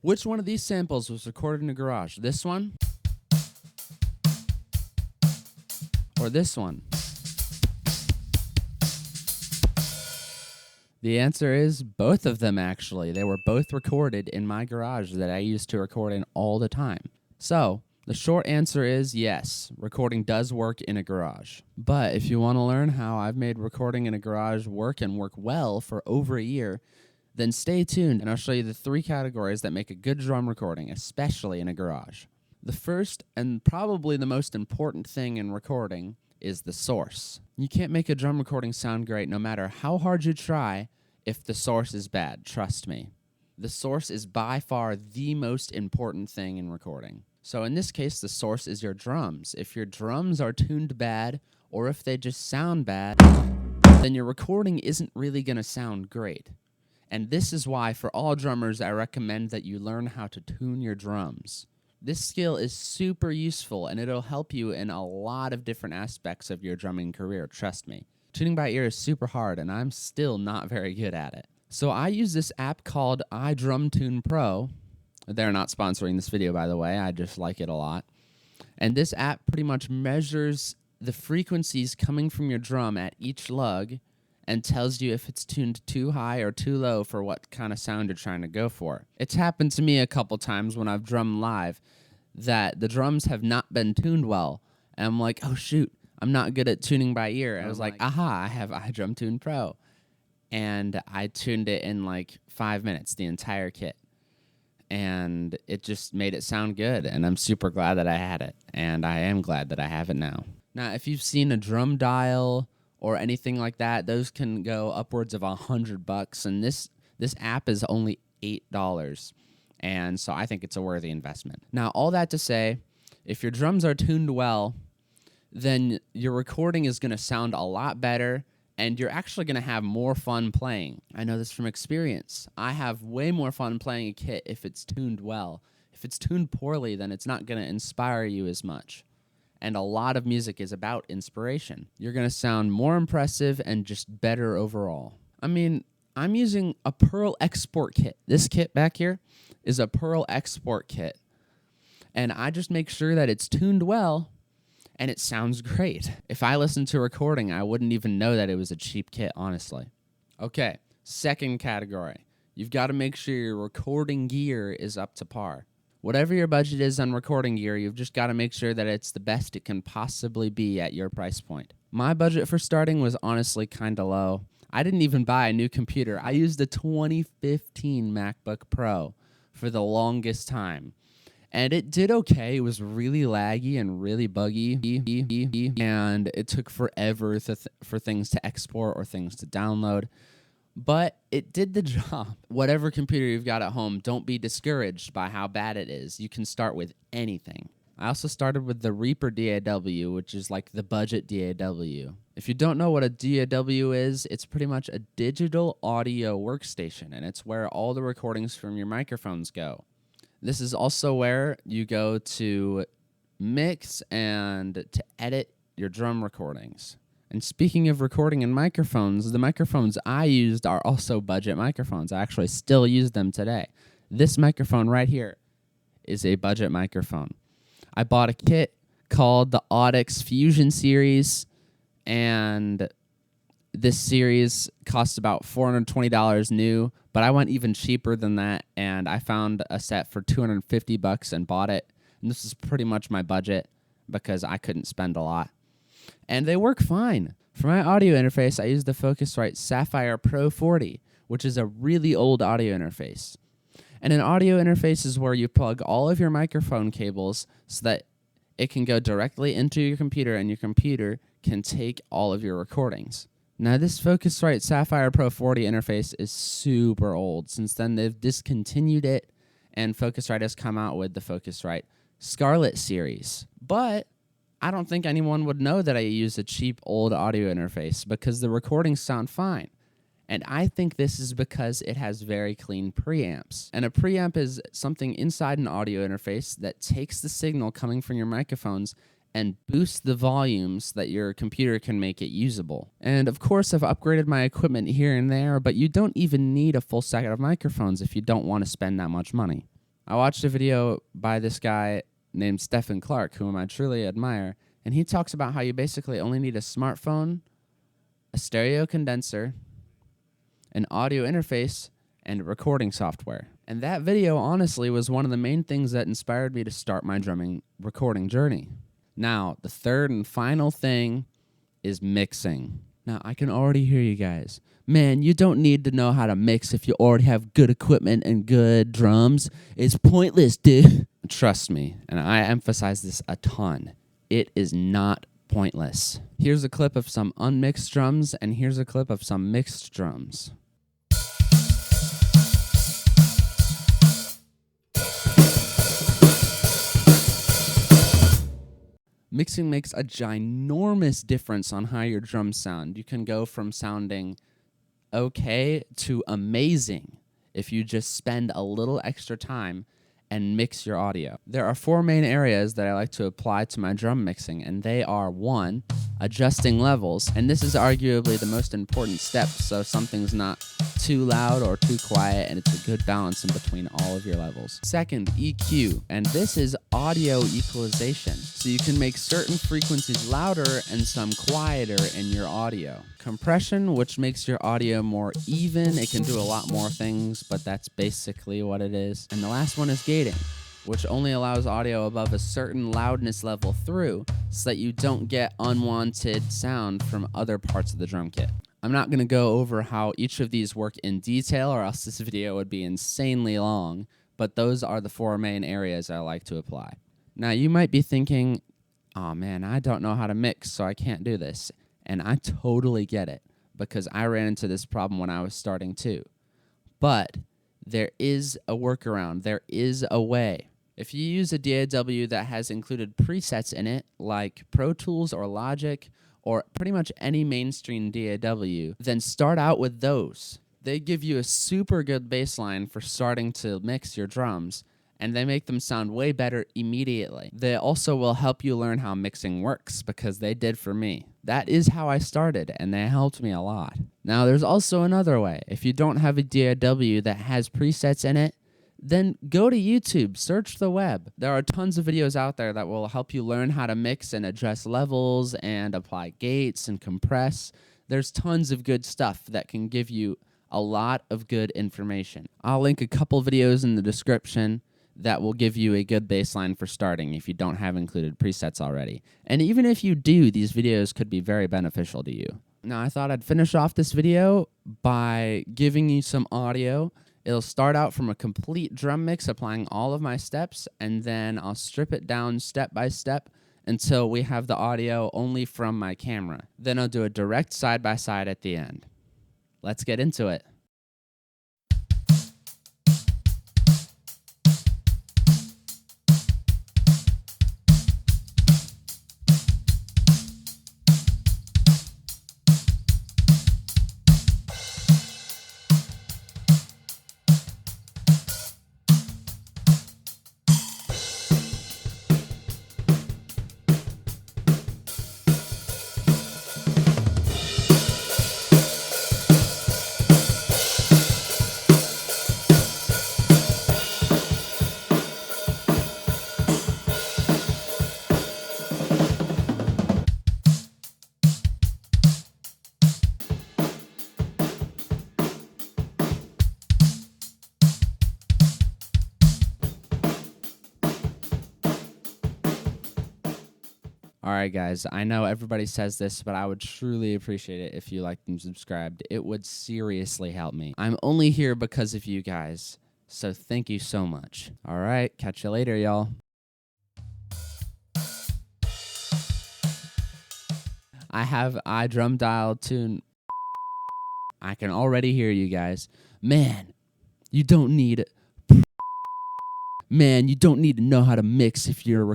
Which one of these samples was recorded in a garage? This one? Or this one? The answer is both of them, actually. They were both recorded in my garage that I used to record in all the time. So, the short answer is yes, recording does work in a garage. But if you want to learn how I've made recording in a garage work and work well for over a year, then stay tuned and I'll show you the 3 categories that make a good drum recording, especially in a garage. The first and probably the most important thing in recording is the source. You can't make a drum recording sound great no matter how hard you try if the source is bad, trust me. The source is by far the most important thing in recording. So in this case, the source is your drums. If your drums are tuned bad, or if they just sound bad, then your recording isn't really going to sound great. And this is why, for all drummers, I recommend that you learn how to tune your drums. This skill is super useful, and it'll help you in a lot of different aspects of your drumming career, trust me. Tuning by ear is super hard, and I'm still not very good at it. So I use this app called iDrumTune Pro. They're not sponsoring this video, by the way. I just like it a lot. And this app pretty much measures the frequencies coming from your drum at each lug and tells you if it's tuned too high or too low for what kind of sound you're trying to go for. It's happened to me a couple times when I've drummed live that the drums have not been tuned well. And I'm like, oh shoot, I'm not good at tuning by ear. And I was like, aha, I have iDrumTune Pro. And I tuned it in like 5 minutes, the entire kit. And it just made it sound good. And I'm super glad that I had it. And I am glad that I have it now. Now, if you've seen a drum dial or anything like that, those can go upwards of $100. And this app is only $8. And so I think it's a worthy investment. Now, all that to say, if your drums are tuned well, then your recording is going to sound a lot better, and you're actually going to have more fun playing. I know this from experience. I have way more fun playing a kit if it's tuned well. If it's tuned poorly, then it's not going to inspire you as much. And a lot of music is about inspiration. You're going to sound more impressive and just better overall. I mean, I'm using a Pearl export kit. This kit back here is a Pearl export kit. And I just make sure that it's tuned well, and it sounds great. If I listened to a recording, I wouldn't even know that it was a cheap kit, honestly. Okay, second category. You've got to make sure your recording gear is up to par. Whatever your budget is on recording gear, you've just got to make sure that it's the best it can possibly be at your price point. My budget for starting was honestly kind of low. I didn't even buy a new computer. I used a 2015 MacBook Pro for the longest time. And it did okay. It was really laggy and really buggy. And it took forever for things to export or things to download. But it did the job. Whatever computer you've got at home, don't be discouraged by how bad it is. You can start with anything. I also started with the Reaper DAW, which is like the budget DAW. If you don't know what a DAW is, it's pretty much a digital audio workstation, and it's where all the recordings from your microphones go. This is also where you go to mix and to edit your drum recordings. And speaking of recording in microphones, the microphones I used are also budget microphones. I actually still use them today. This microphone right here is a budget microphone. I bought a kit called the Audix Fusion Series, and this series costs about $420 new, but I went even cheaper than that, and I found a set for $250 and bought it. And this is pretty much my budget because I couldn't spend a lot. And they work fine. For my audio interface, I use the Focusrite Sapphire Pro 40, which is a really old audio interface. And an audio interface is where you plug all of your microphone cables so that it can go directly into your computer, and your computer can take all of your recordings. Now, this Focusrite Sapphire Pro 40 interface is super old. Since then, they've discontinued it, and Focusrite has come out with the Focusrite Scarlett series. But I don't think anyone would know that I use a cheap old audio interface because the recordings sound fine. And I think this is because it has very clean preamps. And a preamp is something inside an audio interface that takes the signal coming from your microphones and boosts the volumes that your computer can make it usable. And of course, I've upgraded my equipment here and there, but you don't even need a full set of microphones if you don't want to spend that much money. I watched a video by this guy named Stephen Clark, whom I truly admire, and he talks about how you basically only need a smartphone, a stereo condenser, an audio interface, and recording software. And that video, honestly, was one of the main things that inspired me to start my drumming recording journey. Now, the third and final thing is mixing. Now, I can already hear you guys. Man, you don't need to know how to mix if you already have good equipment and good drums. It's pointless, dude. Trust me, and I emphasize this a ton. It is not pointless. Here's a clip of some unmixed drums, and here's a clip of some mixed drums. Mixing makes a ginormous difference on how your drums sound. You can go from sounding okay to amazing if you just spend a little extra time and mix your audio. There are 4 main areas that I like to apply to my drum mixing, and they are 1, adjusting levels, and this is arguably the most important step, so something's not too loud or too quiet, and it's a good balance in between all of your levels. Second, EQ, and this is audio equalization, so you can make certain frequencies louder and some quieter in your audio. Compression, which makes your audio more even. It can do a lot more things, but that's basically what it is. And the last one is gating, which only allows audio above a certain loudness level through so that you don't get unwanted sound from other parts of the drum kit. I'm not going to go over how each of these work in detail, or else this video would be insanely long, but those are the 4 main areas I like to apply. Now, you might be thinking, oh man, I don't know how to mix, so I can't do this. And I totally get it, because I ran into this problem when I was starting too. But there is a workaround. There is a way. If you use a DAW that has included presets in it, like Pro Tools or Logic, or pretty much any mainstream DAW, then start out with those. They give you a super good baseline for starting to mix your drums, and they make them sound way better immediately. They also will help you learn how mixing works, because they did for me. That is how I started, and they helped me a lot. Now, there's also another way. If you don't have a DAW that has presets in it, then go to YouTube, search the web. There are tons of videos out there that will help you learn how to mix and adjust levels and apply gates and compress. There's tons of good stuff that can give you a lot of good information. I'll link a couple videos in the description that will give you a good baseline for starting if you don't have included presets already. And even if you do, these videos could be very beneficial to you. Now, I thought I'd finish off this video by giving you some audio. It'll start out from a complete drum mix, applying all of my steps, and then I'll strip it down step by step until we have the audio only from my camera. Then I'll do a direct side-by-side at the end. Let's get into it. Alright guys, I know everybody says this, but I would truly appreciate it if you liked and subscribed. It would seriously help me. I'm only here because of you guys, so thank you so much. Alright, catch you later, y'all. I have iDrumTune. I can already hear you guys. Man, you don't need to know how to mix if you're